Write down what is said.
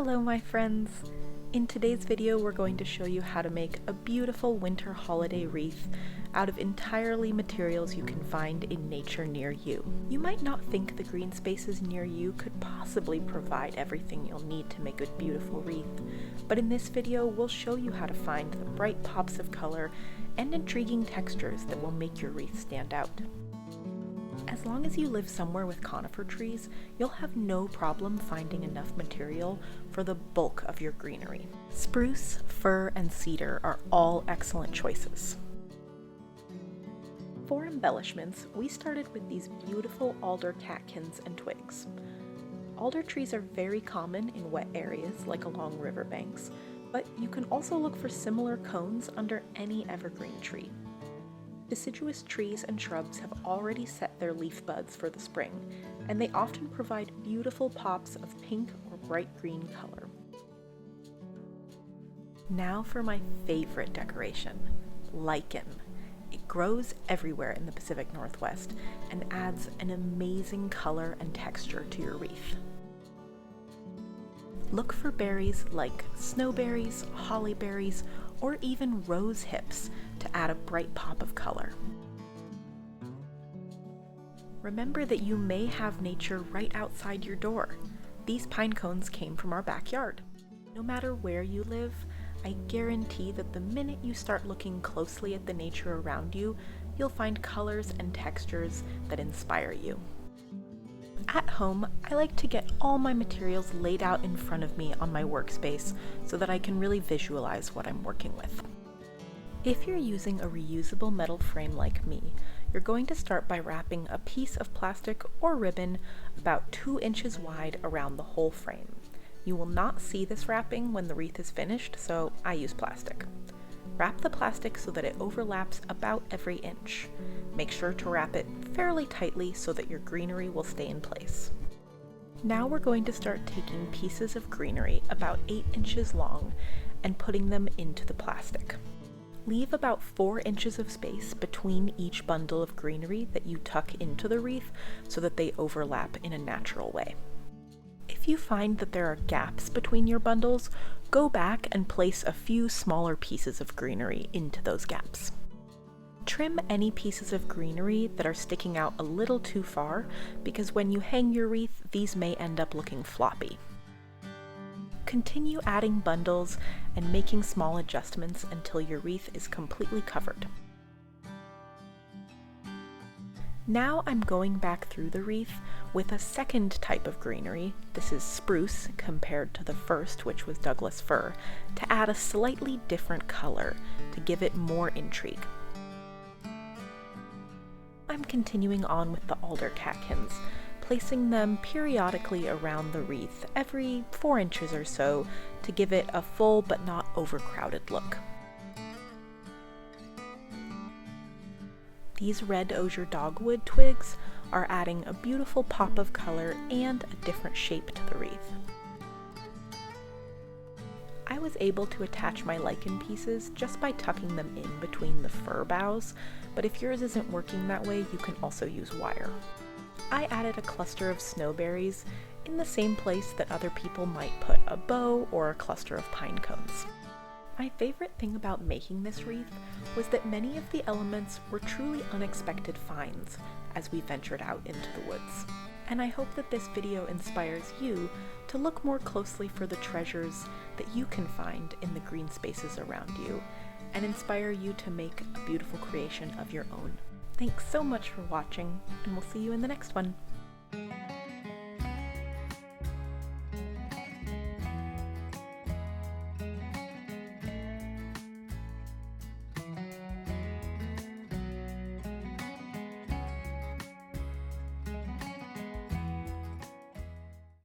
Hello my friends! In today's video we're going to show you how to make a beautiful winter holiday wreath out of entirely materials you can find in nature near you. You might not think the green spaces near you could possibly provide everything you'll need to make a beautiful wreath, but in this video we'll show you how to find the bright pops of color and intriguing textures that will make your wreath stand out. As long as you live somewhere with conifer trees, you'll have no problem finding enough material for the bulk of your greenery. Spruce, fir, and cedar are all excellent choices. For embellishments, we started with these beautiful alder catkins and twigs. Alder trees are very common in wet areas like along riverbanks, but you can also look for similar cones under any evergreen tree. Deciduous trees and shrubs have already set their leaf buds for the spring, and they often provide beautiful pops of pink or bright green color. Now for my favorite decoration, lichen. It grows everywhere in the Pacific Northwest and adds an amazing color and texture to your wreath. Look for berries like snowberries, hollyberries, or even rose hips to add a bright pop of color. Remember that you may have nature right outside your door. These pine cones came from our backyard. No matter where you live, I guarantee that the minute you start looking closely at the nature around you, you'll find colors and textures that inspire you. At home, I like to get all my materials laid out in front of me on my workspace so that I can really visualize what I'm working with. If you're using a reusable metal frame like me, you're going to start by wrapping a piece of plastic or ribbon about 2 inches wide around the whole frame. You will not see this wrapping when the wreath is finished, so I use plastic. Wrap the plastic so that it overlaps about every inch. Make sure to wrap it fairly tightly so that your greenery will stay in place. Now we're going to start taking pieces of greenery about 8 inches long and putting them into the plastic. Leave about 4 inches of space between each bundle of greenery that you tuck into the wreath so that they overlap in a natural way. If you find that there are gaps between your bundles, go back and place a few smaller pieces of greenery into those gaps. Trim any pieces of greenery that are sticking out a little too far, because when you hang your wreath, these may end up looking floppy. Continue adding bundles and making small adjustments until your wreath is completely covered. Now I'm going back through the wreath with a second type of greenery, this is spruce compared to the first, which was Douglas fir, to add a slightly different color to give it more intrigue. I'm continuing on with the alder catkins, placing them periodically around the wreath every 4 inches or so to give it a full but not overcrowded look. These red osier dogwood twigs are adding a beautiful pop of color and a different shape to the wreath. I was able to attach my lichen pieces just by tucking them in between the fir boughs, but if yours isn't working that way, you can also use wire. I added a cluster of snowberries in the same place that other people might put a bow or a cluster of pine cones. My favorite thing about making this wreath was that many of the elements were truly unexpected finds as we ventured out into the woods. And I hope that this video inspires you to look more closely for the treasures that you can find in the green spaces around you, and inspire you to make a beautiful creation of your own. Thanks so much for watching, and we'll see you in the next one.